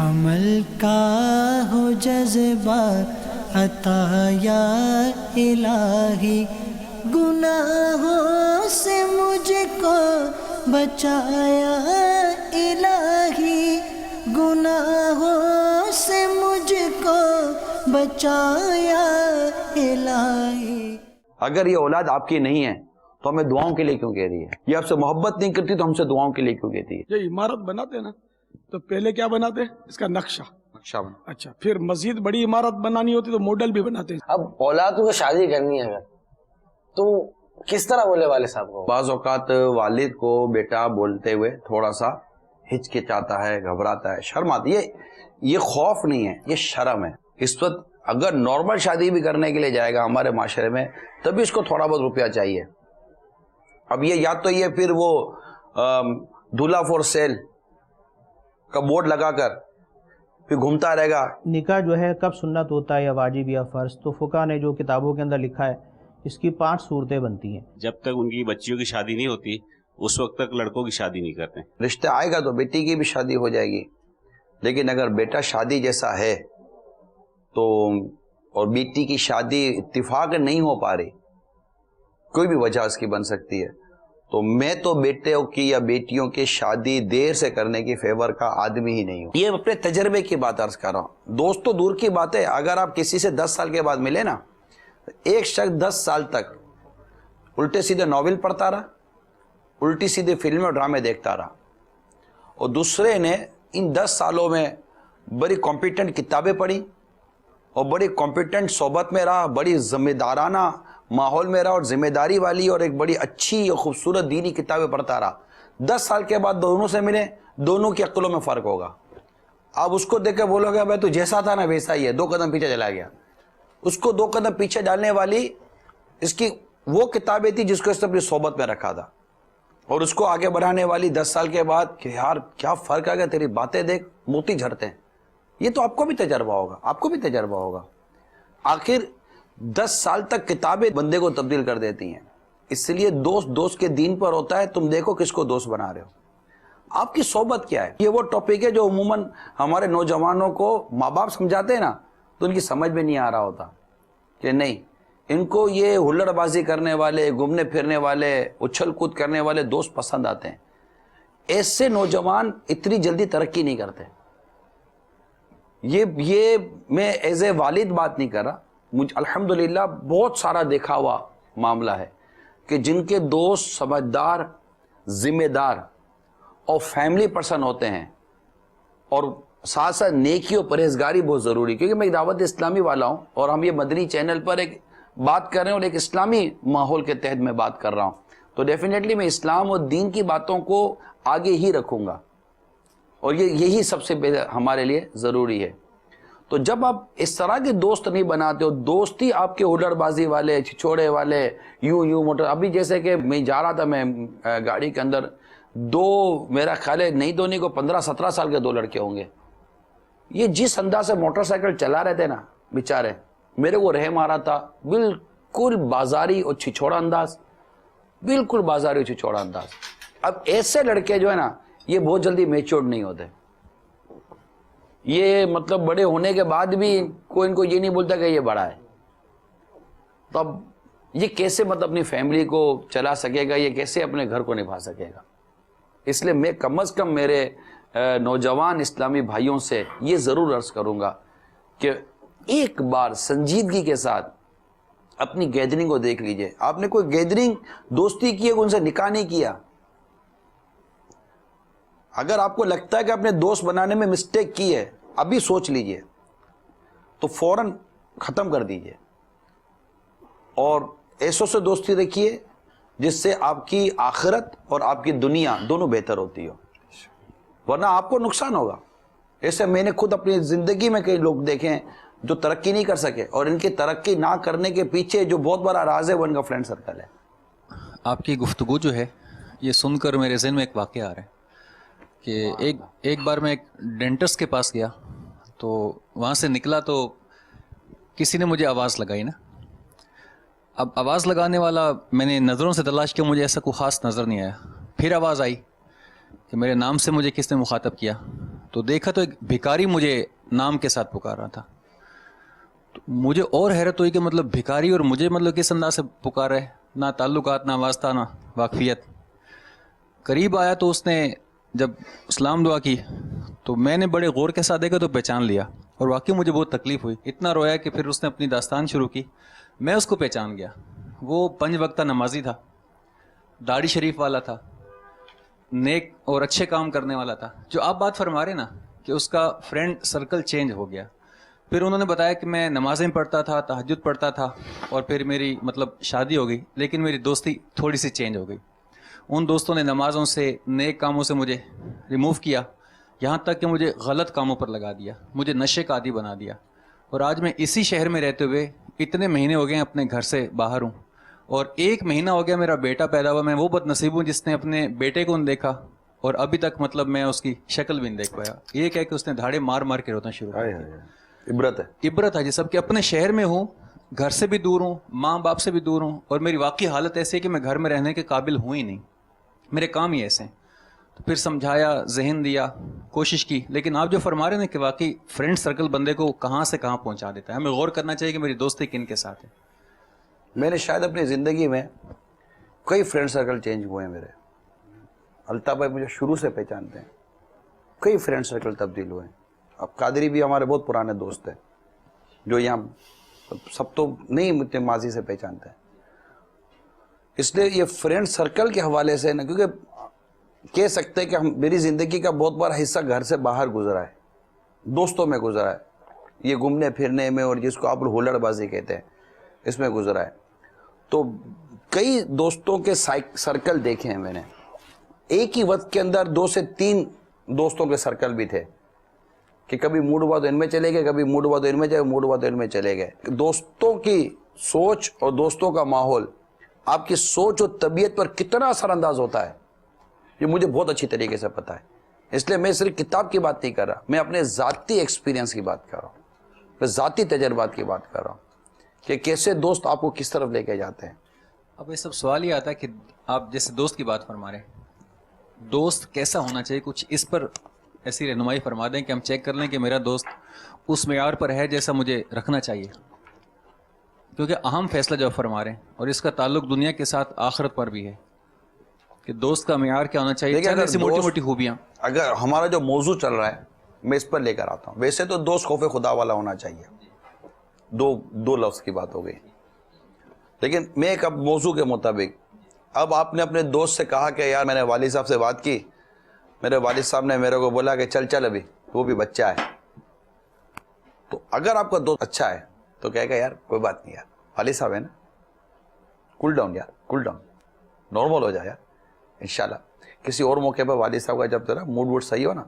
عمل کا ہو جذبہ عطا یا الہی، گناہوں سے مجھ کو بچایا الہی، گناہوں سے مجھ کو بچایا الہی۔ اگر یہ اولاد آپ کی نہیں ہے تو ہمیں دعاؤں کے لیے کیوں کہہ رہی ہے؟ یہ آپ سے محبت نہیں کرتی تو ہم سے دعاؤں کے لیے کیوں کہتی ہے؟ یہ عمارت بناتے ہیں نا تو پہلے کیا بناتے ہیں؟ اس کا نقشہ۔ اچھا، پھر مزید بڑی عمارت بنانی ہوتی تو ماڈل بھی بناتے ہیں۔ اب اولاد کو شادی کرنی ہے اگر تو کس طرح بولے والد صاحب کو؟ بعض اوقات والد کو بیٹا بولتے ہوئے تھوڑا سا ہچکچاتا ہے، گھبراتا ہے، شرم آتی ہے۔ یہ خوف نہیں ہے، یہ شرم ہے۔ اس وقت اگر نارمل شادی بھی کرنے کے لیے جائے گا ہمارے معاشرے میں تبھی اس کو تھوڑا بہت روپیہ چاہیے۔ اب یہ یا تو یہ پھر وہ دولہا فور سیل کا بورڈ لگا کر پھر گھومتا رہے گا۔ نکاح جو ہے کب سنت ہوتا ہے یا واجب یا فرض، تو فقہ نے جو کتابوں کے اندر لکھا ہے اس کی 5 صورتیں بنتی ہیں۔ جب تک ان کی بچیوں کی شادی نہیں ہوتی اس وقت تک لڑکوں کی شادی نہیں کرتے۔ رشتہ آئے گا تو بیٹی کی بھی شادی ہو جائے گی، لیکن اگر بیٹا شادی جیسا ہے تو اور بیٹی کی شادی اتفاق نہیں ہو پا رہی، کوئی بھی وجہ اس کی بن سکتی ہے، تو میں تو بیٹوں کی یا بیٹیوں کی شادی دیر سے کرنے کی فیور کا آدمی ہی نہیں ہوں۔ یہ اپنے تجربے کی بات عرض کر رہا ہوں، دوست تو دور کی بات ہے۔ اگر آپ کسی سے 10 سال کے بعد ملے نا، ایک شخص 10 سال تک الٹے سیدھے ناول پڑھتا رہا، الٹی سیدھے فلمیں اور ڈرامے دیکھتا رہا، اور دوسرے نے ان 10 سالوں میں بڑی کمپیٹنٹ کتابیں پڑھی اور بڑی کمپیٹنٹ صحبت میں رہا، بڑی ذمہ دارانہ ماحول میں رہا اور ذمہ داری والی اور ایک بڑی اچھی اور خوبصورت دینی کتابیں پڑھتا رہا۔ 10 سال کے بعد دونوں سے ملے، دونوں کی عقلوں میں فرق ہوگا۔ آپ اس کو دیکھ کے بولو گے بھائی تو جیسا تھا نا ویسا ہی ہے، 2 قدم پیچھے چلا گیا۔ اس کو 2 قدم پیچھے ڈالنے والی اس کی وہ کتابیں تھی جس کو اس نے اپنی صحبت میں رکھا تھا، اور اس کو آگے بڑھانے والی 10 سال کے بعد کہ یار کیا فرق آ گیا، تیری باتیں دیکھ موتی جھڑتے ہیں۔ یہ تو آپ کو بھی تجربہ ہوگا، آپ کو بھی تجربہ ہوگا۔ آخر 10 سال تک کتابیں بندے کو تبدیل کر دیتی ہیں، اس لیے دوست کے دین پر ہوتا ہے۔ تم دیکھو کس کو دوست بنا رہے ہو، آپ کی صحبت کیا ہے۔ یہ وہ ٹاپک ہے جو عموماً ہمارے نوجوانوں کو ماں باپ سمجھاتے ہیں نا تو ان کی سمجھ میں نہیں آ رہا ہوتا کہ نہیں، ان کو یہ ہلڑ بازی کرنے والے، گھومنے پھرنے والے، اچھل کود کرنے والے دوست پسند آتے ہیں۔ ایسے نوجوان اتنی جلدی ترقی نہیں کرتے۔ یہ میں ایز اے والد بات نہیں کر رہا، مجھے الحمدللہ بہت سارا دیکھا ہوا معاملہ ہے کہ جن کے دوست سمجھدار، ذمہ دار اور فیملی پرسن ہوتے ہیں، اور ساتھ ساتھ نیکی اور پرہیزگاری بہت ضروری، کیونکہ میں ایک دعوت اسلامی والا ہوں اور ہم یہ مدنی چینل پر ایک بات کر رہے ہیں اور ایک اسلامی ماحول کے تحت میں بات کر رہا ہوں، تو ڈیفینیٹلی میں اسلام اور دین کی باتوں کو آگے ہی رکھوں گا، اور یہی سب سے ہمارے لیے ضروری ہے۔ تو جب آپ اس طرح کے دوست نہیں بناتے ہو، دوستی آپ کے ہلڑ بازی والے، چھچوڑے والے، یوں موٹر، ابھی جیسے کہ میں جا رہا تھا، میں گاڑی کے اندر 2 میرا خیال ہے نہیں دونوں کو 15-17 سال کے 2 لڑکے ہوں گے، یہ جس انداز سے موٹر سائیکل چلا رہے تھے نا بیچارے، میرے کو رحم آ رہا تھا۔ بالکل بازاری اور چھچوڑا انداز، بالکل بازاری اور چھچوڑا انداز۔ اب ایسے لڑکے جو ہے نا یہ بہت جلدی میچورڈ نہیں ہوتے، یہ مطلب بڑے ہونے کے بعد بھی کوئی ان کو یہ نہیں بولتا کہ یہ بڑا ہے، تو اب یہ کیسے مطلب اپنی فیملی کو چلا سکے گا، یہ کیسے اپنے گھر کو نبھا سکے گا۔ اس لیے میں کم از کم میرے نوجوان اسلامی بھائیوں سے یہ ضرور عرض کروں گا کہ ایک بار سنجیدگی کے ساتھ اپنی گیدرنگ کو دیکھ لیجئے۔ آپ نے کوئی گیدرنگ دوستی کی ہے، ان سے نکاح نہیں کیا، اگر آپ کو لگتا ہے کہ آپ نے دوست بنانے میں مسٹیک کی ہے، ابھی سوچ لیجئے، تو فوراً ختم کر دیجئے، اور ایسوں سے دوستی رکھیے جس سے آپ کی آخرت اور آپ کی دنیا دونوں بہتر ہوتی ہو، ورنہ آپ کو نقصان ہوگا۔ ایسے میں نے خود اپنی زندگی میں کئی لوگ دیکھے ہیں جو ترقی نہیں کر سکے، اور ان کی ترقی نہ کرنے کے پیچھے جو بہت بڑا راز ہے وہ ان کا فرینڈ سرکل ہے۔ آپ کی گفتگو جو ہے یہ سن کر میرے ذہن میں ایک واقعہ آ رہا ہے کہ ایک بار میں ایک ڈینٹسٹ کے پاس گیا، تو وہاں سے نکلا تو کسی نے مجھے آواز لگائی نا۔ اب آواز لگانے والا میں نے نظروں سے تلاش کیا، مجھے ایسا کوئی خاص نظر نہیں آیا۔ پھر آواز آئی کہ میرے نام سے مجھے کس نے مخاطب کیا، تو دیکھا تو ایک بھکاری مجھے نام کے ساتھ پکار رہا تھا. تو مجھے اور حیرت ہوئی کہ مطلب بھکاری اور مجھے مطلب کس انداز سے پکار ہے, نہ تعلقات, نہ واسطہ, نہ واقفیت. قریب آیا تو اس نے جب اسلام دعا کی تو میں نے بڑے غور کے ساتھ دیکھا تو پہچان لیا, اور واقعی مجھے بہت تکلیف ہوئی. اتنا رویا کہ پھر اس نے اپنی داستان شروع کی. میں اس کو پہچان گیا. وہ 5 وقتہ نمازی تھا, داڑھی شریف والا تھا, نیک اور اچھے کام کرنے والا تھا. جو آپ بات فرما رہے نا کہ اس کا فرینڈ سرکل چینج ہو گیا, پھر انہوں نے بتایا کہ میں نمازیں پڑھتا تھا, تہجد پڑھتا تھا, اور پھر میری مطلب شادی ہو گئی, لیکن میری دوستی تھوڑی سی چینج ہو گئی. ان دوستوں نے نمازوں سے, نیک کاموں سے مجھے ریموو کیا, یہاں تک کہ مجھے غلط کاموں پر لگا دیا, مجھے نشے کا عادی بنا دیا. اور آج میں اسی شہر میں رہتے ہوئے اتنے مہینے ہو گئے ہیں اپنے گھر سے باہر ہوں, اور 1 مہینہ ہو گیا میرا بیٹا پیدا ہوا. میں وہ بد نصیب ہوں جس نے اپنے بیٹے کو نہیں دیکھا, اور ابھی تک مطلب میں اس کی شکل بھی نہیں دیکھ پایا. یہ کہہ کہ اس نے دھاڑے مار مار کے رونا شروع کر دیا. عبرت ہے جی سب کہ اپنے شہر میں ہوں, گھر سے بھی دور ہوں, ماں باپ سے بھی دور ہوں, اور میری واقعی حالت ایسی ہے کہ میں گھر میں رہنے کے قابل ہوں ہی نہیں, میرے کام ہی ایسے ہیں. تو پھر سمجھایا, ذہن دیا, کوشش کی. لیکن آپ جو فرما رہے ہیں کہ واقعی فرینڈ سرکل بندے کو کہاں سے کہاں پہنچا دیتا ہے. ہمیں غور کرنا چاہیے کہ میری دوستی کن کے ساتھ ہے. میں نے شاید اپنی زندگی میں کئی فرینڈ سرکل چینج ہوئے ہیں میرے. الطاف بھائی مجھے شروع سے پہچانتے ہیں, کئی فرینڈ سرکل تبدیل ہوئے ہیں. اب قادری بھی ہمارے بہت پرانے دوست ہیں جو یہاں سب تو نہیں مجھے ماضی سے پہچانتے ہیں. اس لیے یہ فرینڈ سرکل کے حوالے سے نا, کیونکہ کہہ سکتے ہیں کہ میری زندگی کا بہت بڑا حصہ گھر سے باہر گزرا ہے, دوستوں میں گزرا ہے, یہ گھومنے پھرنے میں, اور جس کو آپ ہولڑ بازی کہتے ہیں اس میں گزرا ہے. تو کئی دوستوں کے سرکل دیکھے ہیں میں نے. ایک ہی وقت کے اندر 2 سے 3 دوستوں کے سرکل بھی تھے کہ کبھی موڈ ہوا تو ان میں چلے گئے, کبھی موڈ ہوا تو ان میں جائے, موڈ ہوا تو ان میں چلے گئے. دوستوں کی سوچ اور دوستوں کا ماحول آپ کی سوچ اور طبیعت پر کتنا اثر انداز ہوتا ہے یہ مجھے بہت اچھی طریقے سے پتا ہے. اس لیے میں صرف کتاب کی بات نہیں کر رہا, میں اپنے ذاتی ایکسپیرینس کی بات کر رہا ہوں, میں ذاتی تجربات کی بات کر رہا ہوں کہ کیسے دوست آپ کو کس طرف لے کے جاتے ہیں. اب یہ سب سوال ہی آتا ہے کہ آپ جیسے دوست کی بات فرما رہے ہیں, دوست کیسا ہونا چاہیے, کچھ اس پر ایسی رہنمائی فرما دیں کہ ہم چیک کر لیں کہ میرا دوست اس معیار پر ہے جیسا مجھے رکھنا چاہیے. کیونکہ اہم فیصلہ جو فرما رہے ہیں, اور اس کا تعلق دنیا کے ساتھ آخرت پر بھی ہے کہ دوست کا معیار کیا ہونا چاہیے. ایسی موٹی موٹی خوبیاں, اگر ہمارا جو موضوع چل رہا ہے میں اس پر لے کر آتا ہوں. ویسے تو دوست خوف خدا والا ہونا چاہیے, دو لفظ کی بات ہو گئی. لیکن میں ایک اب موضوع کے مطابق, اب آپ نے اپنے دوست سے کہا کہ یار میں نے والد صاحب سے بات کی, میرے والد صاحب نے میرے کو بولا کہ چل ابھی وہ بھی بچہ ہے. تو اگر آپ کا دوست اچھا ہے تو کہے گا یار کوئی بات نہیں یار, والد صاحب ہے نا, کول ڈاؤن یار, کول ڈاؤن, نارمل ہو جائے یار انشاءاللہ. کسی اور موقع پر والد صاحب کا جب ذرا موڈ ووڈ صحیح ہو نا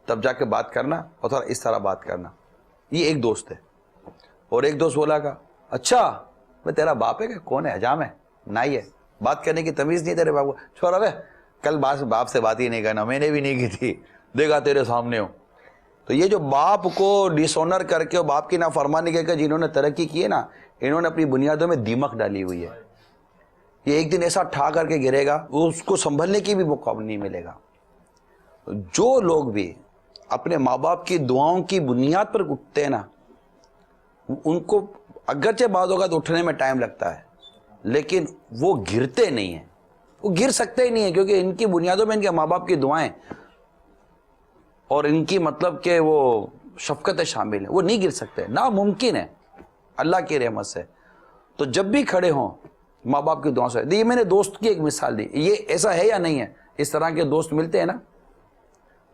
تب جا کے بات کرنا, اور تھوڑا اس طرح بات کرنا. یہ ایک دوست ہے. اور ایک دوست بولا کہ اچھا میں تیرا باپ ہے کہ کون ہے, حجام ہے, نائی ہے, بات کرنے کی تمیز نہیں تیرے باپ کو, چھوڑا بے کل باپ سے بات ہی نہیں کرنا, میں نے بھی نہیں کی تھی, دیکھا تیرے سامنے ہو. تو یہ جو باپ کو ڈس آنر کر کے اور باپ کی نافرمانی کر کے جنہوں نے ترقی کی ہے نا, انہوں نے اپنی بنیادوں میں دیمک ڈالی ہوئی ہے. یہ ایک دن ایسا ٹھا کر کے گرے گا, اس کو سنبھلنے کی بھی موقع نہیں ملے گا. جو لوگ بھی اپنے ماں باپ کی دعاؤں کی بنیاد پر اٹھتے ہیں نا, ان کو اگرچہ بعض اوقات اٹھنے میں ٹائم لگتا ہے لیکن وہ گرتے نہیں ہیں. وہ گر سکتے ہی نہیں ہیں کیونکہ ان کی بنیادوں میں ان کے ماں باپ کی دعائیں اور ان کی مطلب کہ وہ شفقتیں شامل ہیں. وہ نہیں گر سکتے, ناممکن ہے اللہ کی رحمت سے. تو جب بھی کھڑے ہوں ماں باپ کی دعاؤں سے. یہ میں نے دوست کی ایک مثال دی, یہ ایسا ہے یا نہیں ہے, اس طرح کے دوست ملتے ہیں نا.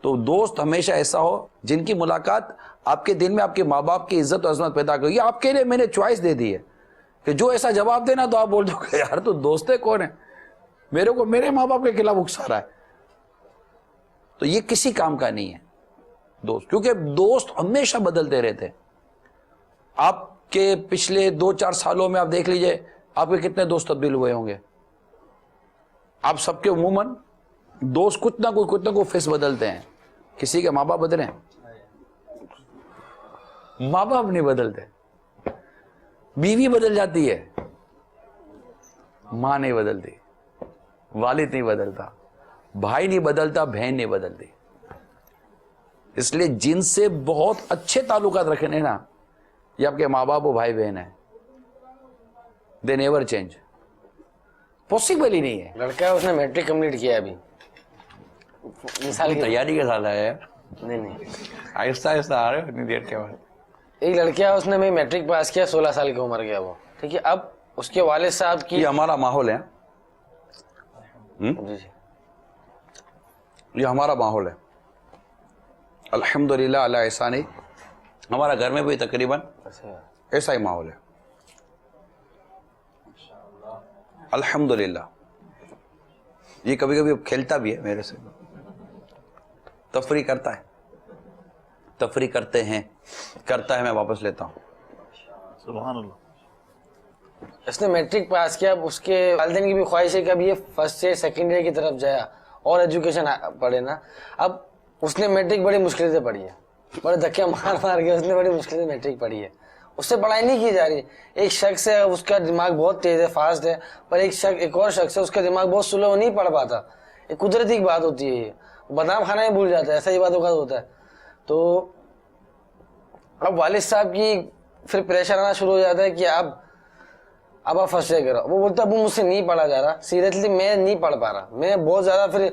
تو دوست ہمیشہ ایسا ہو جن کی ملاقات آپ کے دل میں آپ کے ماں باپ کی عزت و عظمت پیدا کرے. یہ آپ کے لیے میں نے چوائس دے دی ہے کہ جو ایسا جواب دینا تو آپ بول دو کہ یار تو دوست ہے کون ہے, میرے کو میرے ماں باپ کے خلاف اکسا رہا ہے. تو یہ کسی کام کا نہیں ہے دوست, کیونکہ دوست ہمیشہ بدلتے رہتے. آپ کے پچھلے 2-4 سالوں میں آپ دیکھ لیجئے آپ کے کتنے دوست تبدیل ہوئے ہوں گے. آپ سب کے عموماً دوست کچھ نہ کچھ فیس بدلتے ہیں. کسی کے ماں باپ بدلے ہیں, ماں باپ نہیں بدلتے, بیوی بدل جاتی ہے, ماں نہیں بدلتی, والد نہیں بدلتا, بھائی نہیں بدلتا, بہن نہیں بدلتی. اس لیے جن سے بہت اچھے تعلقات رکھنے نا، یہ آپ کے ماں باپ و بھائی بہن ہیں. They never change. پاسبل ہی نہیں ہے. لڑکا ہے اس نے میٹرک کمپلیٹ کیا ابھی، مثال کی تیاری کے ساتھ آیا ہے. نہیں آہستہ آہستہ آ رہے ہو اتنی دیر کے بعد. ایک لڑکا ہے اس نے میٹرک پاس کیا، 16 سال کی عمر گیا وہ، ٹھیک ہے. اب اس کے والد صاحب کی یہ ہمارا ماحول ہے. جی جی یہ ہمارا ماحول ہے الحمدللہ اللہ احسانی. ہمارا گھر میں بھی تقریباً ایسا ہی ماحول ہے الحمدللہ. یہ کبھی کبھی کھیلتا بھی ہے میرے سے، تفریح کرتا ہے، تفریح کرتے ہیں، کرتا ہے، میں واپس لیتا ہوں. سبحان اللہ. اس نے میٹرک پاس کیا. اب اس کے والدین کی بھی خواہش ہے کہ اب یہ فرسٹ سے سیکنڈ ایئر کی طرف جایا اور ایجوکیشن پڑھے نا. اب اس نے میٹرک بڑی مشکل سے پڑھی ہے، بڑے دھکے مار کے اس نے بڑی مشکل سے میٹرک پڑھی ہے. اس سے پڑھائی نہیں کی جا رہی. ایک شخص ہے اس کا دماغ بہت تیز ہے، فاسٹ ہے، پر ایک اور شخص ہے اس کا دماغ بہت سلو، نہیں پڑھ پاتا. ایک قدرتی بات ہوتی ہے، یہ بادام کھانا ہی بھول جاتا ہے، ایسا ہی بات ہوتا ہے. تو اب والد صاحب کی پھر پریشر آنا شروع ہو جاتا ہے کہ اب آپ فرسٹ ایئر کرو. وہ بولتا ہے ابو مجھ سے نہیں پڑھا جا رہا، سیریسلی میں نہیں پڑھ پا رہا. میں بہت زیادہ پھر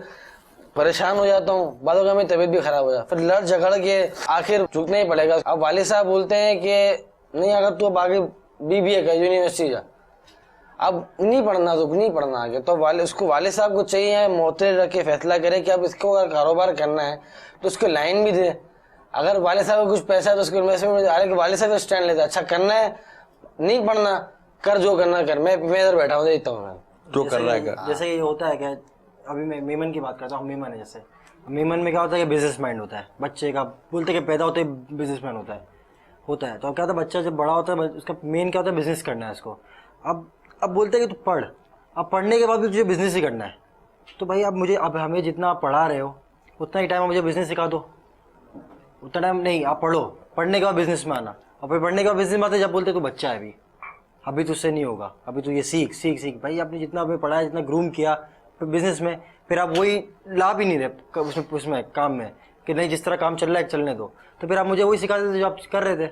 پریشان ہو جاتا ہوں، بعض کا میری طبیعت بھی خراب ہو جاتا. پھر لڑ جھگڑ کے آخر جھکنا ہی پڑے گا. اب والد صاحب بولتے ہیں کہ نہیں، اگر تو اب آگے BBA کا یونیورسٹی جا، اب نہیں پڑھنا تو نہیں پڑھنا آگے. تو اس کو والد صاحب کو چاہیے معتدل رکھ کے فیصلہ کرے کہ اب اس کو اگر کاروبار کرنا ہے تو اس کو لائن بھی دے. اگر والد صاحب کو کچھ پیسہ ہے تو اس کو انویسٹمنٹ میں والد صاحب کا اسٹینڈ لیتا ہے، اچھا کرنا ہے نہیں پڑھنا کر، جو کرنا کر، میں ادھر بیٹھا ہوں دیکھتا ہوں میں جو کر رہا ہے. جیسے یہ ہوتا ہے کہ ابھی میں میمن کی بات کرتا ہوں. میمن ہے، جیسے میمن میں کیا ہوتا ہے کہ بزنس مائنڈ ہوتا ہے بچے کا. بولتے کہ پیدا ہوتے ہی بزنس مین ہوتا ہے. تو اب کیا ہوتا ہے بچہ جب بڑا ہوتا ہے اس کا مین کیا ہوتا ہے بزنس کرنا ہے اس کو. اب بولتے ہیں کہ تو پڑھ، اب پڑھنے کے بعد بھی تجھے بزنس ہی کرنا ہے. تو بھائی اب ہمیں جتنا آپ پڑھا رہے ہو اتنا ہی ٹائم مجھے بزنس سکھا دو. اتنا ٹائم نہیں، آپ پڑھو، پڑھنے کے بعد بزنس میں آنا. اور پھر پڑھنے کے بعد بزنس میں آتے جب بولتے تو بچہ ہے ابھی تو اس سے نہیں ہوگا، ابھی تو یہ سیکھ. بھائی آپ نے جتنا ہمیں پڑھایا، جتنا گروم کیا پھر بزنس میں، پھر آپ وہی لا بھی نہیں رہے اس میں کام میں کہ نہیں جس طرح کام چل رہا ہے چلنے دو. تو پھر آپ مجھے وہی سکھاتے تھے جو آپ کر رہے تھے.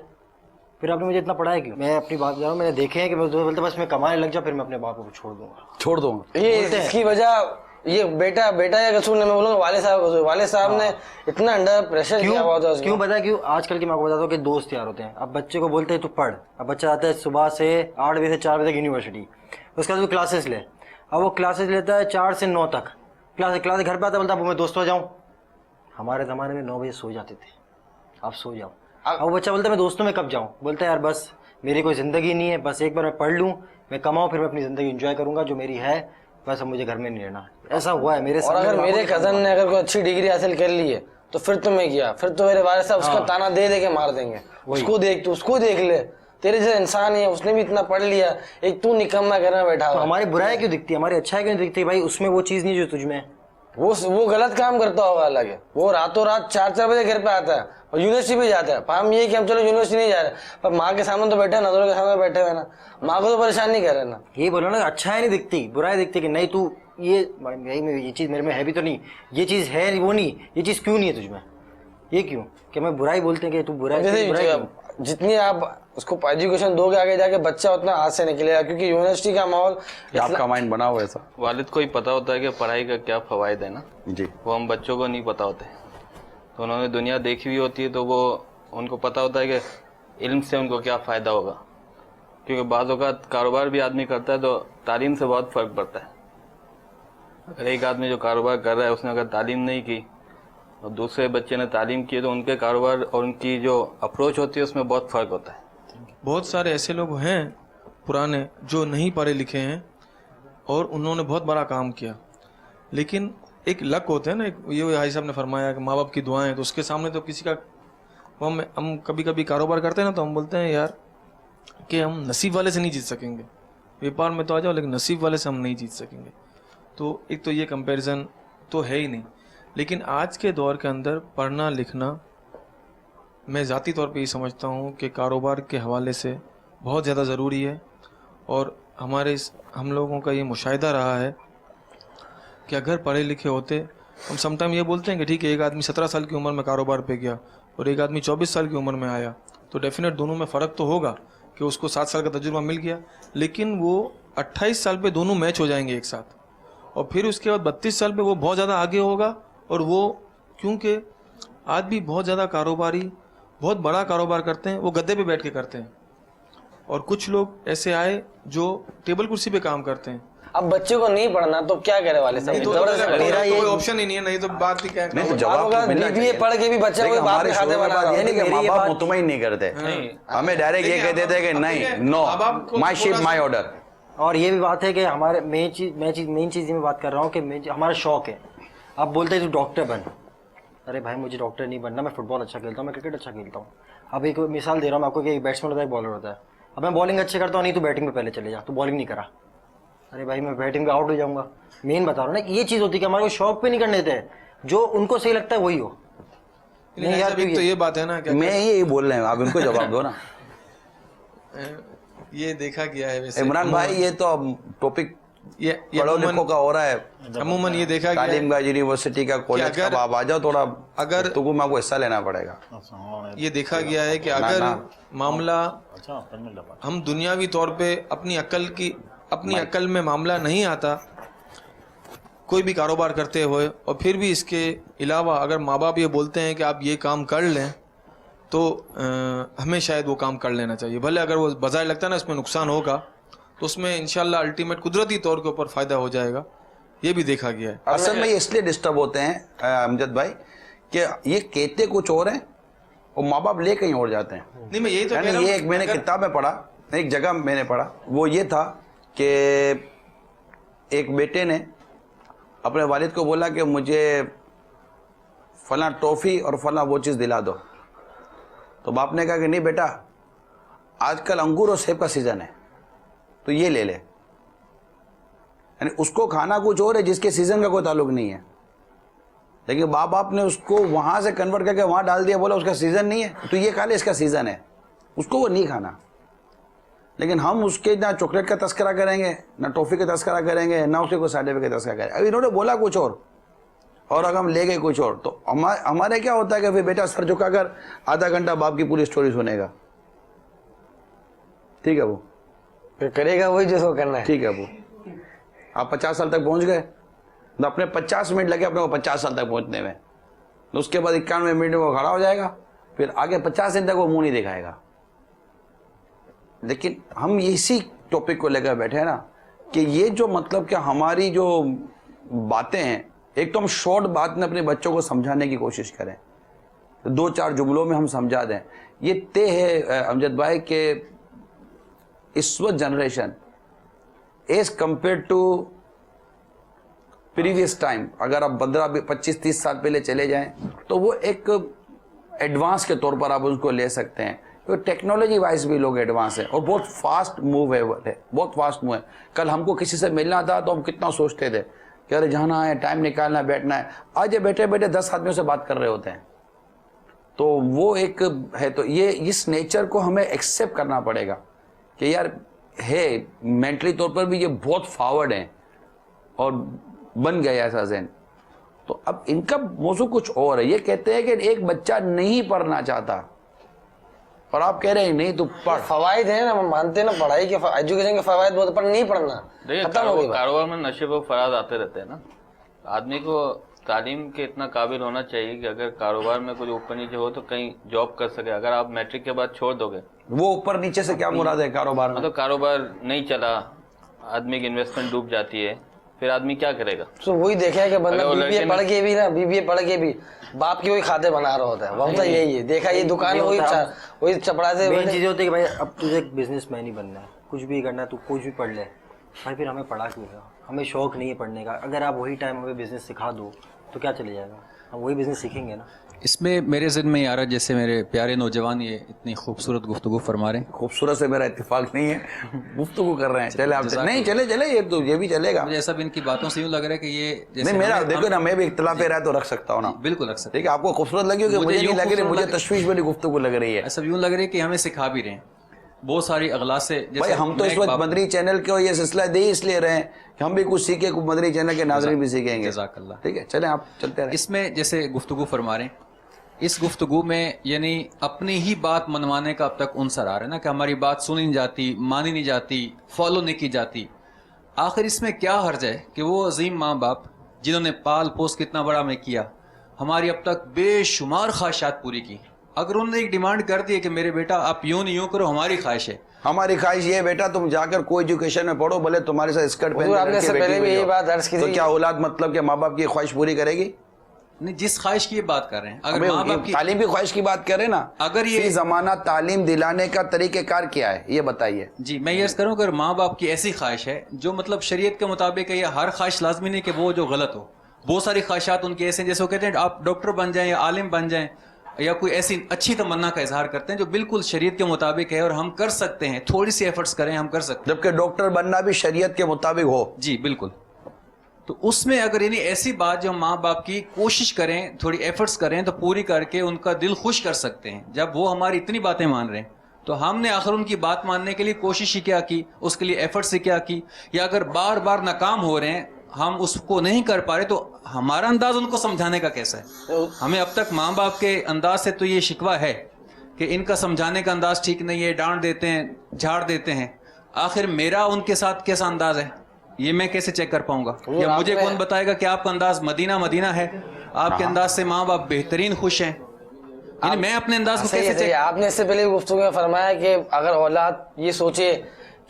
پھر آپ نے مجھے اتنا پڑھایا کیوں؟ میں اپنی بات کر رہا ہوں، میں نے دیکھے ہیں کہ میں بولتا بس میں کمانے لگ جاؤں پھر میں اپنے باپ کو چھوڑ دوں گا. یہ اس کی وجہ یہ بیٹا یا قصور نہیں، میں بولوں گا والد صاحب قصور. والد صاحب نے اتنا انڈر پریشر کیا ہوا تھا. کیوں پتا کیوں؟ آج کل کی میں آپ کو بتاتا ہوں کہ دوست یار ہوتے ہیں. اب بچے کو بولتے ہیں تو پڑھ، اب بچہ آتا ہے صبح سے 8 بجے سے 4 بجے تک یونیورسٹی، اس کے بعد وہ کلاسز لے. اب وہ کلاسز لیتا ہے 4 سے 9 تک کلاس گھر پہ آتا ہے بولتا ہے میں دوستوں جاؤں. ہمارے زمانے میں 9 بجے سو جاتے تھے، آپ سو جاؤ. اب وہ بچہ بولتا ہے میں دوستوں میں کب جاؤں؟ بولتا ہے یار بس میری کوئی زندگی نہیں ہے، بس ایک بار میں پڑھ لوں، میں کماؤں، پھر میں اپنی زندگی انجوائے کروں گا جو میری ہے، بس اب مجھے گھر میں نہیں رہنا. ایسا ہوا ہے میرے ساتھ. اور اگر میرے کزن نے اگر کوئی اچھی ڈگری حاصل کر لی ہے تو پھر تو میں کیا، پھر تو میرے والد صاحب اس کا تانا دے کے مار دیں گے. اس کو دیکھ لے، تیرے جیسا انسان ہے، اس نے بھی اتنا پڑھ لیا، ایک تو نکما کرنا بیٹھا ہوا. ہماری برائی کیوں دکھتی ہے، ہماری اچھائی کیوں دکھتی ہے؟ بھائی اس میں وہ چیز نہیں جو تجھ میں. وہ غلط کام کرتا ہوگا الگ ہے. وہ راتوں رات 4 بجے گھر پہ آتا ہے اور یونیورسٹی بھی جاتا ہے. ہم یہ کہ ہم چلو یونیورسٹی نہیں جا رہے، پر ماں کے سامنے تو بیٹھے ہیں، نظروں کے سامنے بیٹھے ہوئے نا، ماں کو تو پریشان نہیں کر رہے نا. یہ بولو نا اچھائی نہیں دکھتی، برائی دکھتی کہ نہیں تو یہ چیز میرے میں ہے بھی تو نہیں، یہ چیز ہے وہ نہیں، یہ چیز کیوں نہیں ہے تجھ میں، یہ کیوں کہ میں برائی بولتے ہیں کہ تو برائی. جتنی آپ اس کو ایجوکیشن دو گے آگے جا کے بچہ اتنا ہاتھ سے نکلے گا، کیونکہ یونیورسٹی کا ماحول آپ کا مائنڈ بنا ہوا ایسا. والد کو ہی پتا ہوتا ہے کہ پڑھائی کا کیا فوائد ہے نا جی، وہ ہم بچوں کو نہیں پتا ہوتے. تو انہوں نے دنیا دیکھی ہوئی ہوتی ہے تو وہ ان کو پتا ہوتا ہے کہ علم سے ان کو کیا فائدہ ہوگا. کیونکہ بعض اوقات کاروبار بھی آدمی کرتا ہے تو تعلیم سے بہت فرق پڑتا ہے. اگر ایک آدمی جو کاروبار کر رہا ہے اس نے اگر تعلیم نہیں کی اور دوسرے بچے نے تعلیم کی تو ان کے کاروبار اور ان کی جو اپروچ ہوتی ہے اس میں بہت فرق ہوتا ہے. بہت سارے ایسے لوگ ہیں پرانے جو نہیں پڑھے لکھے ہیں اور انہوں نے بہت بڑا کام کیا، لیکن ایک لک ہوتے ہیں نا، یہ حاجی صاحب نے فرمایا کہ ماں باپ کی دعائیں، تو اس کے سامنے تو کسی کا ہم کبھی کبھی کاروبار کرتے ہیں نا تو ہم بولتے ہیں یار کہ ہم نصیب والے سے نہیں جیت سکیں گے، ویپار میں تو آ جاؤ لیکن نصیب والے سے ہم نہیں جیت سکیں گے. تو ایک تو یہ کمپیریزن تو ہے ہی نہیں. لیکن آج کے دور کے اندر پڑھنا لکھنا میں ذاتی طور پہ یہ سمجھتا ہوں کہ کاروبار کے حوالے سے بہت زیادہ ضروری ہے. اور ہم لوگوں کا یہ مشاہدہ رہا ہے کہ اگر پڑھے لکھے ہوتے हम समटाइम ये बोलते हैं कि ठीक है, एक आदमी 17 साल की उम्र में कारोबार पे गया और एक आदमी 24 साल की उम्र में आया, तो डेफिनेट दोनों में फ़र्क तो होगा कि उसको 7 साल का तजुर्बा मिल गया, लेकिन वो 28 साल पे दोनों मैच हो जाएंगे एक साथ, और फिर उसके बाद 32 साल पे वो बहुत ज़्यादा आगे होगा। और वो क्योंकि आज भी बहुत ज़्यादा कारोबारी बहुत बड़ा कारोबार करते हैं, वो गद्दे पे बैठ के करते हैं, और कुछ लोग ऐसे आए जो टेबल कुर्सी पे काम करते हैं। अब बच्चे को नहीं पढ़ना तो क्या करे वाले सब, मेरा कोई ऑप्शन ही नहीं है, नहीं तो बात ही क्या है। नहीं तो जवाब तो मिलना बीबीए चाहिए। पढ़ के भी बच्चे को बाप के खाते बना ये नहीं कि माँ बाप मुतमईन नहीं करते, हमें डायरेक्ट ये कहते थे कि नहीं, no, my ship my order. और ये भी बात है कि हमारे मेन चीज़ में बात कर रहा हूँ कि हमारा शौक है। आप बोलते हैं तू डॉक्टर बन, अरे भाई मुझे डॉक्टर नहीं बनना, मैं फुटबॉल अच्छा खेलता हूँ, मैं क्रिकेट अच्छा खेलता हूँ। अब एक मिसाल दे रहा हूँ मैं आपको कि एक बैट्समैन होता है, एक बॉलर होता है। अब मैं बॉलिंग अच्छे करता हूँ, नहीं तो बैटिंग में पहले चले जा, तो बॉलिंग नहीं करा, अरे भाई मैं बैटिंग में आउट हो जाऊंगा। मेन बता रहा हूँ ना, ये चीज़ होती है कि हमारे को शौक पे नहीं करने देते, जो उनको सही लगता है वही हो। नहीं यार, तो ये बात है ना, क्या मैं यही बोल रहे हैं, आप इनको जवाब दो ना। ये देखा गया है वैसे इमरान भाई, ये तो टॉपिक ये पढ़ो लिखो का हो रहा है, अमूमन ये देखा गया तालीम का, यूनिवर्सिटी का, कॉलेज का। आप आ जाओ थोड़ा, अगर तो मैं आपको हिस्सा लेना पड़ेगा। ये देखा गया है कि अगर मामला हम दुनियावी तौर पे अपनी अक्ल में मामला नहीं आता कोई भी कारोबार करते हुए, और फिर भी इसके अलावा अगर माँ बाप ये बोलते हैं कि आप ये काम कर लें, तो हमें शायद वो काम कर लेना चाहिए। भले अगर वो बज़ाहिर लगता है ना इसमें नुकसान होगा, तो उसमें इंशाल्लाह अल्टीमेट कुदरती तौर के ऊपर फ़ायदा हो जाएगा। ये भी देखा गया है। असल में ये इसलिए डिस्टर्ब होते हैं अमजद भाई कि ये कहते कुछ और हैं और माँ बाप ले कहीं और जाते हैं। नहीं, मैं यही तो कह रहा हूं, ये एक मैंने किताब में पढ़ा, एक जगह मैंने पढ़ा, वो ये था कि एक बेटे ने अपने वालिद को बोला कि मुझे फला टॉफ़ी और फला वो चीज़ दिला दो। तो बाप ने कहा कि नहीं बेटा, आजकल अंगूर और सेब का सीज़न है, तो ये ले ले। यानी उसको खाना कुछ और है जिसके सीज़न का कोई ताल्लुक नहीं है, लेकिन बाप ने उसको वहाँ से कन्वर्ट करके वहाँ डाल दिया, बोला उसका सीज़न नहीं है तो ये खा ले, इसका सीज़न है, उसको वो नहीं खाना। लेकिन हम उसके ना चॉकलेट का तस्करा करेंगे, ना टॉफ़ी का तस्करा करेंगे, ना उसके कोई सर्टिफिकेट का तस्करा करेंगे। अब इन्होंने बोला कुछ और अगर हम ले गए कुछ और, तो हमारे क्या होता है कि फिर बेटा सर झुकाकर आधा घंटा बाप की पूरी स्टोरी सुनेगा। ठीक है, वो फिर करेगा वही जो करना है। ठीक है, वो आप 50 साल तक पहुंच गए, तो अपने 50 मिनट लगे अपने को 50 साल तक पहुंचने में, तो उसके बाद 91 मिनट में वो खड़ा हो जाएगा, फिर आगे 50 दिन तक वो मुंह नहीं दिखाएगा। लेकिन हम इसी टॉपिक को लेकर बैठे हैं ना कि ये जो मतलब कि हमारी जो बातें हैं, एक तो हम शॉर्ट बात में अपने बच्चों को समझाने की कोशिश करें, 2-4 जुमलों में हम समझा दें। ये तय है अमजद भाई के इस वक्त generation as compare to previous time, अगर आप 15-25-30 साल पहले चले जाएं तो वो एक एडवांस के तौर पर आप उसको ले सकते हैं, तो टेक्नोलॉजी वाइज भी लोग एडवांस हैं और बहुत फास्ट मूव है, बहुत फास्ट मूव है। कल हमको किसी से मिलना था तो हम कितना सोचते थे कि अरे जाना है, टाइम निकालना है, बैठना है। आज ये बैठे बैठे 10 आदमियों से बात कर रहे होते हैं, तो वो एक है। तो ये इस नेचर को हमें एक्सेप्ट करना पड़ेगा कि यार है, मेंटली तौर पर भी ये बहुत फॉरवर्ड हैं और बन गया ऐसा ज़हन। तो अब इनका मौजू कुछ और है। ये कहते हैं कि एक बच्चा नहीं पढ़ना चाहता और आप कह रहे हैं नहीं तो पढ़। फवायद है ना, मानते हैं ना, पढ़ाई के एजुकेशन के फवायद बहुत, पर नहीं पढ़ना। देखिए कारोबार में नशे व फराज आते रहते हैं ना। आदमी को तालीम के इतना काबिल होना चाहिए कि अगर कारोबार में कुछ ऊपर नीचे हो तो कहीं जॉब कर सके। अगर आप मैट्रिक के बाद छोड़ दोगे, वो ऊपर नीचे से क्या मुराद है कारोबार में? मतलब कारोबार नहीं चला, आदमी की इन्वेस्टमेंट डूब जाती है, फिर आदमी क्या करेगा? तो वही देखा है कि बंदा बीबीए पढ़ के भी ना, बीबीए पढ़ के भी बाप की वही खाते बना रहा होता है। वहाँ तो यही है, देखा ये दुकान वही चपड़ा से। मेन चीज़ होती है कि भाई अब तुझे एक बिजनेसमैन ही बनना है, कुछ भी करना है, तू कुछ भी पढ़ ले भाई, फिर हमें पढ़ा क्यों है? हमें शौक नहीं है पढ़ने का। अगर आप वही टाइम हमें बिजनेस सिखा दो तो क्या चले जाएगा, हम वही बिजनेस सीखेंगे ना। इसमें मेरे ज़हन में आ रहा, जैसे मेरे प्यारे नौजवान ये इतनी खूबसूरत गुफ्तगू फरमा रहे हैं। खूबसूरत से मेरा इत्तेफाक नहीं है, गुफ्तगू कर रहे हैं। चले आप नहीं चले ये भी चलेगा। मुझे ऐसा भी इनकी बातों से यूँ लग रहा है कि ये नहीं, मेरा देखो ना, मैं भी इख्तिलाफ है तो रख सकता हूँ ना, बिल्कुल रख सकते। ठीक है, आपको खूबसूरत लगी होगी, मुझे नहीं लग रही, मुझे तशवीश वाली गुफ्तगू लग रही है। ऐसा यूँ लग रहा है कि हमें सिखा भी रहे हैं। बहुत सारी अगला से भाई हम तो इस वक्त मदनी चैनल को ये सिलसिला दे इसलिए रहे हैं कि हम भी कुछ सीखे, कुछ मदनी चैनल के नाज़रीन भी सीखेंगे। जज़ाकल्लाह। ठीक है, चलें आप चलते रहे। इसमें जैसे गुफ्तगू फरमा रहे हैं, इस गुफ्तगू में यानी अपनी ही बात मनवाने का अब तक उनसर आ रहा है ना, कि हमारी बात सुनी नहीं जाती, मानी नहीं जाती, फॉलो नहीं की जाती। आखिर इसमें क्या हर्ज है कि वो अजीम माँ बाप जिन्होंने पाल पोस कितना बड़ा में किया, हमारी अब तक बेशुमार ख्वाहिशात पूरी की, अगर उन्होंने एक डिमांड कर दी है कि मेरे बेटा आप यूं नहीं यूं करो, हमारी ख्वाहिश है, हमारी ख्वाहिश ये है बेटा तुम जाकर कोई एजुकेशन में पढ़ो, भले तुम्हारे साथ स्कर्ट पहन आपने से पहले भी यही बात अर्ज की तो थी। क्या औलाद मतलब कि माँ बाप की ख्वाहिश पूरी करेगी? नहीं, जिस ख्वाहिश की ये बात कर रहे हैं, अगर माँ बाप की तालीम की ख्वाहिश की बात करें ना, अगर ये जमाना तालीम दिलाने का तरीक़ेकार क्या है ये बताइए। जी मैं ये अर्ज करूँ, अगर माँ बाप की ऐसी ख्वाहिश है जो मतलब शरीयत के मुताबिक है, या हर ख्वाहिश लाजमी नहीं कि वो जो गलत हो, बहुत सारी ख्वाहिशात उनकी ऐसे हैं जैसे वो कहते हैं आप डॉक्टर बन जाएं या आलिम बन जाएं, या कोई ऐसी अच्छी तमन्ना का इजहार करते हैं जो बिल्कुल शरीयत के मुताबिक है और हम कर सकते हैं, थोड़ी सी एफर्ट्स करें हम कर सकते हैं, जबकि डॉक्टर बनना भी शरीयत के मुताबिक हो। जी बिल्कुल। तो उसमें अगर यानी ऐसी बात जो माँ बाप की कोशिश करें, थोड़ी एफर्ट्स करें तो पूरी करके उनका दिल खुश कर सकते हैं। जब वो हमारी इतनी बातें मान रहे हैं तो हमने आखिर उनकी बात मानने के लिए कोशिश ही क्या की, उसके लिए एफर्ट्स ही क्या की, या अगर बार बार नाकाम हो रहे हैं, हम उसको नहीं कर पा रहे, तो हमारा अंदाज उनको समझाने का कैसा है? हमें अब तक माँ बाप के अंदाज से तो ये शिकवा है कि इनका समझाने का अंदाज ठीक नहीं है, डांट देते हैं, झाड़ देते हैं। आखिर मेरा उनके साथ कैसा अंदाज है ये मैं कैसे चेक कर पाऊंगा? या मुझे कौन बताएगा कि आपका अंदाज मदीना मदीना है, आपके अंदाज से माँ बाप बेहतरीन खुश हैं? यानी मैं अपने अंदाज को कैसे चेक? आपने इससे पहले गुफ्तगू में फरमाया कि अगर औलाद ये सोचे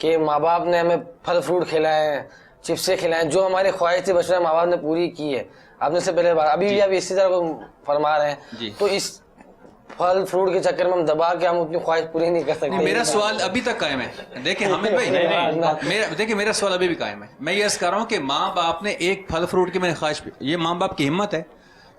कि माँ बाप ने हमें फल फ्रूट खिलाए, चिप्से खिलाएं, जो हमारी ख्वाहिश थी बचपन में माँ बाप ने पूरी की है, आपने से पहले बात, अभी भी आप इसी तरह को फरमा रहे हैं, तो इस फल फ्रूट के चक्कर में हम दबा के हम अपनी ख्वाहिश पूरी नहीं कर सकते। मेरा सवाल अभी तक कायम है। देखिए हामिद भाई, मेरा सवाल अभी भी कायम है। मैं ये अर्ज कर रहा हूँ कि माँ बाप ने एक फल फ्रूट की मेरी ख्वाहिश, ये माँ बाप की हिम्मत है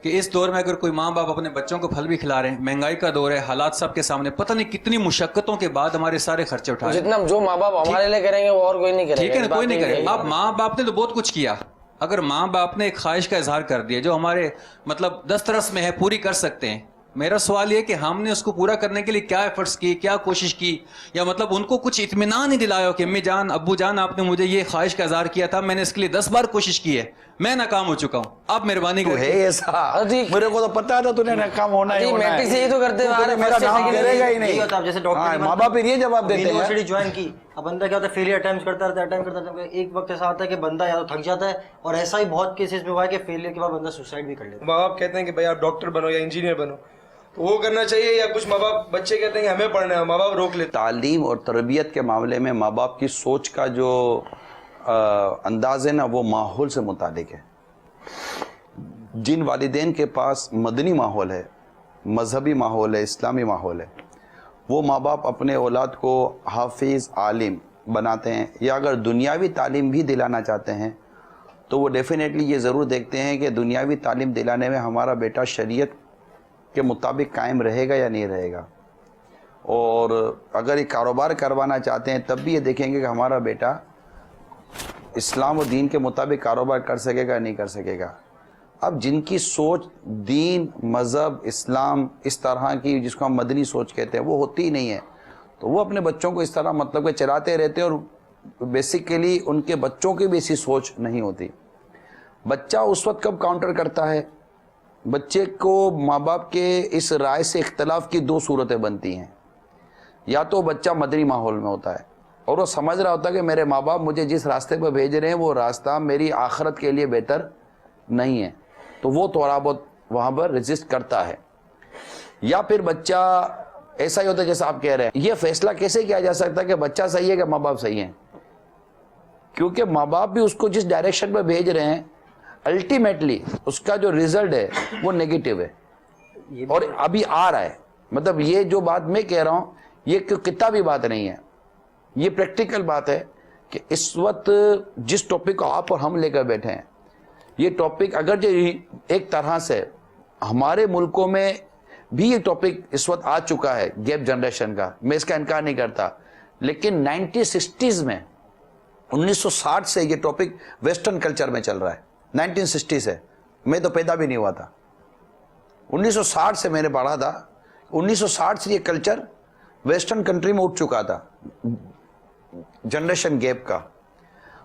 कि इस दौर में अगर कोई माँ बाप अपने बच्चों को फल भी खिला रहे हैं, महंगाई का दौर है, हालात सबके सामने, पता नहीं कितनी मुशक्कतों के बाद हमारे सारे खर्चे उठा रहे हैं। जितना जो माँ बाप हमारे लिए करेंगे वो और कोई नहीं करेगा। ठीक है ना, कोई नहीं करेगा। अब माँ बाप ने तो बहुत कुछ किया, अगर माँ बाप ने एक ख्वाहिश का इजहार कर दिया जो हमारे मतलब दस्तरस में है, पूरी कर सकते हैं, मेरा सवाल ये कि हमने उसको पूरा करने के लिए क्या एफर्ट्स की, क्या कोशिश की, या मतलब उनको कुछ इत्मीनान ही दिलाया कि अम्मी जान अब्बू जान आपने मुझे ये ख्वाहिश का इजहार किया था, मैंने इसके लिए 10 बार कोशिश की है, मैं नाकाम हो चुका हूँ, आप मेहरबानी है ऐसा? मेरे को तो पता था तूने नाकाम होना है, मैट्रिक से ही तो करते हैं, मेरा नाम करेगा ही नहीं। जैसे डॉक्टर माँ बाप ये जवाब देते हैं। यूनिवर्सिटी ज्वाइन की, अब बंदा क्या होता है, फेलियर अटेम्प्ट करता रहता है, एक वक्त ऐसा आता है कि बंदा या तो थक जाता है, और ऐसा ही बहुत केसेस में हुआ है कि फेलियर के बाद बंदा सुसाइड भी कर लेता है। माँ बाप कहते हैं कि भाई आप डॉक्टर बनो या इंजीनियर बनो, तो वो करना चाहिए, या कुछ माँ बाप बच्चे कहते हैं कि हमें पढ़ना है, माँ बाप रोक लेते। तालीम और तरबियत के मामले में माँ बाप की सोच का जो अंदाज है ना, वो माहौल से मुतालिक है। जिन वालिदैन के पास मदनी माहौल है, मजहबी माहौल है, इस्लामी माहौल है, वो माँ बाप अपने औलाद को हाफिज़ आलिम बनाते हैं, या अगर दुनियावी तालीम भी दिलाना चाहते हैं तो वो डेफिनेटली ये ज़रूर देखते हैं कि दुनियावी तालीम दिलाने में हमारा बेटा शरीयत के मुताबिक कायम रहेगा या नहीं रहेगा। और अगर ये कारोबार करवाना चाहते हैं तब भी ये देखेंगे कि हमारा बेटा इस्लाम और दीन के मुताबिक कारोबार कर सकेगा या नहीं कर सकेगा। अब जिनकी सोच दीन, मज़हब, इस्लाम इस तरह की जिसको हम मदनी सोच कहते हैं वो होती ही नहीं है, तो वो अपने बच्चों को इस तरह मतलब के चलाते रहते हैं, और बेसिकली उनके बच्चों की भी ऐसी सोच नहीं होती। बच्चा उस वक्त कब काउंटर करता है, बच्चे को माँ बाप के इस राय से इख्तलाफ की 2 सूरतें बनती हैं। या तो बच्चा मदनी माहौल में होता है और वो समझ रहा होता है कि मेरे माँ बाप मुझे जिस रास्ते पर भेज रहे हैं वो रास्ता मेरी आखिरत के लिए बेहतर नहीं है, तो वो थोड़ा बहुत वहाँ पर रेजिस्ट करता है। या फिर बच्चा ऐसा ही होता है जैसा आप कह रहे हैं। ये फैसला कैसे किया जा सकता है कि बच्चा सही है कि माँ बाप सही हैं? क्योंकि माँ बाप भी उसको जिस डायरेक्शन में भेज रहे हैं अल्टीमेटली उसका जो रिजल्ट है वो नेगेटिव है, और अभी आ रहा है। मतलब ये जो बात मैं कह रहा हूँ ये किताबी बात नहीं है, ये प्रैक्टिकल बात है कि इस वक्त जिस टॉपिक को आप और हम लेकर बैठे हैं, ये टॉपिक अगर जो एक तरह से हमारे मुल्कों में भी ये टॉपिक इस वक्त आ चुका है गैप जनरेशन का, मैं इसका इनकार नहीं करता, लेकिन 1960s में 1960 से ये टॉपिक वेस्टर्न कल्चर में चल रहा है। 1960 से, मैं तो पैदा भी नहीं हुआ था, 1960 से मैंने पढ़ा था। 1960 से ये कल्चर वेस्टर्न कंट्री में उठ चुका था जनरेशन गैप का,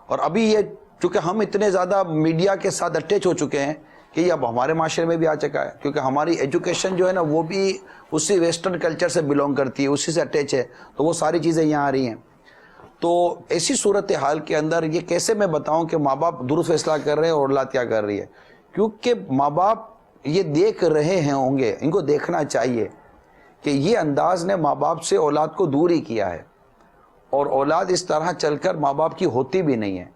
और अभी ये चूंकि हम इतने ज़्यादा मीडिया के साथ अटैच हो चुके हैं कि ये अब हमारे माशरे में भी आ चुका है, क्योंकि हमारी एजुकेशन जो है ना वो भी उसी वेस्टर्न कल्चर से बिलोंग करती है, उसी से अटैच है, तो वो सारी चीज़ें यहाँ आ रही हैं। तो ऐसी सूरत हाल के अंदर ये कैसे मैं बताऊं कि माँ बाप दुरुस्त फैसला कर रहे हैं और औलाद क्या कर रही है, क्योंकि माँ बाप ये देख रहे हैं होंगे, इनको देखना चाहिए कि ये अंदाज ने माँ बाप से औलाद को दूर ही किया है, और औलाद इस तरह चलकर माँ बाप की होती भी नहीं है।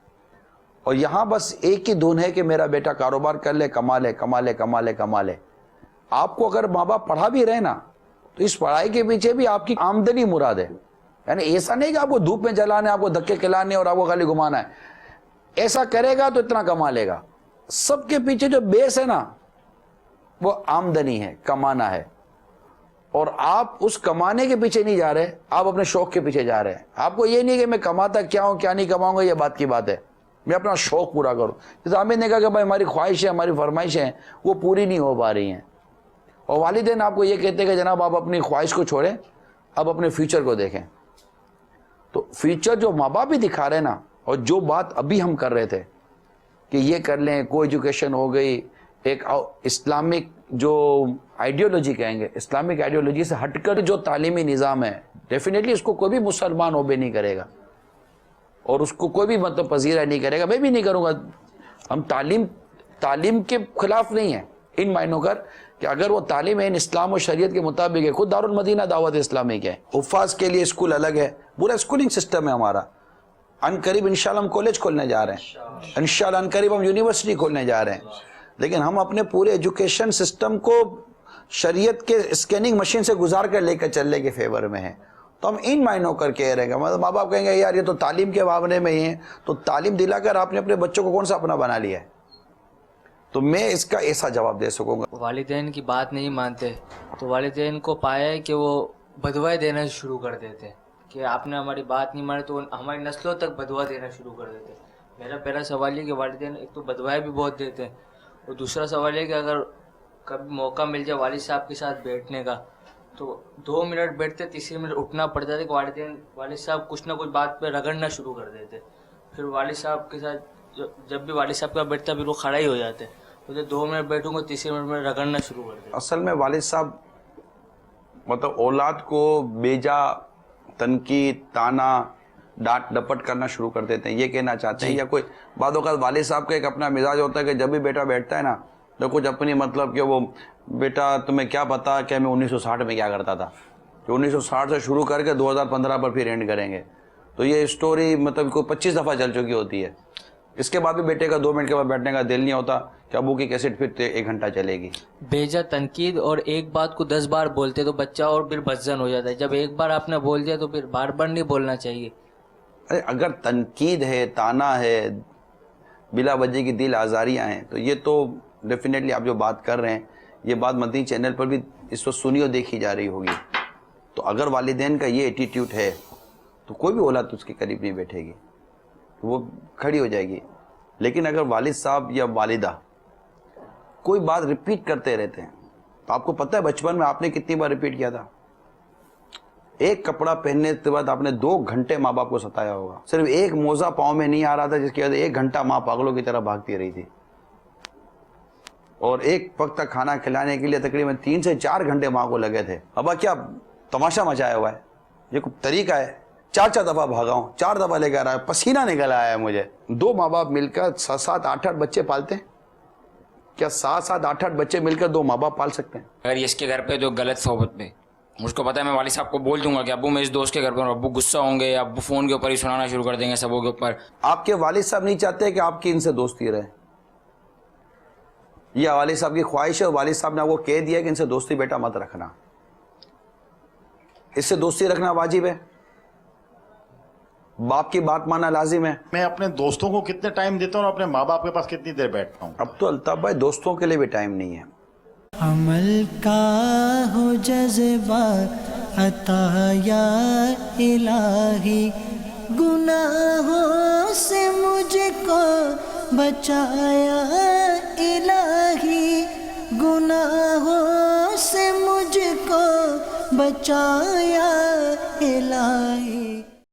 और यहाँ बस एक ही धुन है कि मेरा बेटा कारोबार कर ले, कमा ले कमा ले कमा ले कमा ले। आपको अगर माँ बाप पढ़ा भी रहे ना, तो इस पढ़ाई के पीछे भी आपकी आमदनी मुराद है। यानी ऐसा नहीं कि आपको धूप में जलाने, आपको धक्के खिलाने और आपको खाली घुमाना है। ऐसा करेगा तो इतना कमा लेगा। सबके पीछे जो बेस है ना वो आमदनी है, कमाना है, और आप उस कमाने के पीछे नहीं जा रहे, आप अपने शौक के पीछे जा रहे हैं। आपको ये नहीं कि मैं कमाता क्या हूं क्या नहीं कमाऊंगा, ये बात की बात है, मैं अपना शौक पूरा करूं। जैसे हामिद ने कहा कि भाई हमारी ख्वाहिशें, हमारी फरमाइशें वो पूरी नहीं हो पा रही हैं, और वालिदैन आपको ये कहते हैं कि जनाब आप अपनी ख्वाहिश को छोड़ें, अब अपने फ्यूचर को देखें। तो फ्यूचर जो माँ बाप भी दिखा रहे हैं ना, और जो बात अभी हम कर रहे थे कि ये कर लें, को एजुकेशन हो गई, एक इस्लामिक जो आइडियोलॉजी कहेंगे, इस्लामिक आइडियोलॉजी से हटकर जो तालीमी निज़ाम है, डेफिनेटली उसको कोई भी मुसलमान ओबे नहीं करेगा, और उसको कोई भी मतलब पजीरा नहीं करेगा, मैं भी नहीं करूँगा। हम तालीम के खिलाफ नहीं है, इन मायनों कर कि अगर वो तालीम इन इस्लाम और शरीयत के मुताबिक है। खुद दारुल मदीना दावत इस्लामी के हुफ़ाज़ के लिए स्कूल अलग है, पूरा स्कूलिंग सिस्टम है हमारा। अनकरीब इंशाल्लाह हम कॉलेज खोलने जा रहे हैं, इंशाल्लाह अनकरीब हम यूनिवर्सिटी खोलने जा रहे हैं, लेकिन हम अपने पूरे एजुकेशन सिस्टम को शरीयत के स्कैनिंग मशीन से गुजार कर लेकर चलने के फेवर में है। तो हम इन मायनों कर कह रहे हैं, मतलब माँ बाप कहेंगे यार ये तो तालीम के मामले में ही है, तो तालीम दिलाकर आपने अपने बच्चों को कौन सा अपना बना लिया है? तो मैं इसका ऐसा जवाब दे सकूँगा। वालिदैन की बात नहीं मानते तो वालिदैन को पाया है कि वो बदवाएं देना शुरू कर देते कि आपने हमारी बात नहीं मानी, तो हमारी नस्लों तक बदवा देना शुरू कर देते। मेरा पहला सवाल ये कि वालिदैन एक तो बदवाएं भी बहुत देते हैं, और दूसरा सवाल ये कि अगर कभी मौका मिल जाए वालिद साहब के साथ बैठने का, तो 2 मिनट बैठते, तीसरे मिनट उठना पड़ता था कि वालिद साहब कुछ ना कुछ बात पे रगड़ना शुरू कर देते। फिर वालिद साहब के साथ जब भी वालिद साहब का बैठता फिर वो खड़ा ही हो जाते, तो 2 मिनट बैठूंगा, तीसरे मिनट में रगड़ना शुरू कर देते। असल में वालिद साहब मतलब औलाद को बेजा तनकीद, ताना, डांट डपट करना शुरू कर देते हैं, ये कहना चाहते हैं। या कोई बाद वक़्त वालिद साहब का एक अपना मिजाज होता है कि जब भी बेटा बैठता है ना, तो कुछ अपनी मतलब कि वो बेटा तुम्हें क्या पता कि मैं 1960 में क्या करता था, कि 1960 से शुरू करके 2015 पर फिर एंड करेंगे। तो ये स्टोरी मतलब को 25 दफ़ा चल चुकी होती है। इसके बाद भी बेटे का 2 मिनट के बाद बैठने का दिल नहीं होता कि अबू की कैसेट फिर 1 घंटा चलेगी। बेजा तनकीद और एक बात को 10 बार बोलते तो बच्चा और फिर बदजन हो जाता है। जब एक बार आपने बोल दिया तो फिर बार बार नहीं बोलना चाहिए। अरे अगर तनकीद है, ताना है, बिला वजह की दिल आज़ारियाँ हैं, तो ये तो डेफिनेटली आप जो बात कर रहे हैं, ये बात मदनी चैनल पर भी इस वक्त सुनी और देखी जा रही होगी। तो अगर वालिदैन का ये एटीट्यूड है तो कोई भी औलाद उसके करीब नहीं बैठेगी, तो वो खड़ी हो जाएगी। लेकिन अगर वालिद साहब या वालिदा कोई बात रिपीट करते रहते हैं, तो आपको पता है बचपन में आपने कितनी बार रिपीट किया था? एक कपड़ा पहनने के बाद आपने 2 घंटे माँ बाप को सताया होगा। सिर्फ एक मोजा पाँव में नहीं आ रहा था जिसकी वजह से 1 घंटा माँ पागलों की तरह भागती रही थी, और एक वक्त तक खाना खिलाने के लिए तकरीबन 3 से 4 घंटे माँ को लगे थे। अब क्या तमाशा मचाया हुआ है? ये कोई तरीका है? 4 दफ़ा भागा हूँ, 4 दफ़ा लेकर आया, पसीना निकल आया है मुझे। 2 माँ बाप मिलकर 7-7, 8-8 बच्चे पालते हैं क्या? 7-7, 8-8 बच्चे मिलकर 2 माँ बाप पाल सकते हैं? अगर इसके घर पे जो गलत सोबत पे, उसको पता है मैं वालिद साहब को बोल दूंगा कि अब्बू मैं इस दोस्त के घर पर, अब्बू गुस्सा होंगे या अब्बू फ़ोन के ऊपर ही सुनाना शुरू कर देंगे सबों के ऊपर। आपके वालिद साहब नहीं चाहते कि आपकी इनसे दोस्ती रहे, यह वालिद साहब की ख्वाहिश है, और वालिद साहब ने आपको कह दिया कि इनसे दोस्ती बेटा मत रखना। इससे दोस्ती रखना वाजिब है, बाप की बात मानना लाजिम है। मैं अपने दोस्तों को कितने टाइम देता हूँ और अपने माँ बाप के पास कितनी देर बैठता हूँ? अब तो अल्ताफ भाई दोस्तों के लिए भी टाइम नहीं है। अमल का हो जज्बा अता या इलाही, गुनाहों से मुझको बचाया इलाही, गुनाहों से मुझको बचाया کھلائے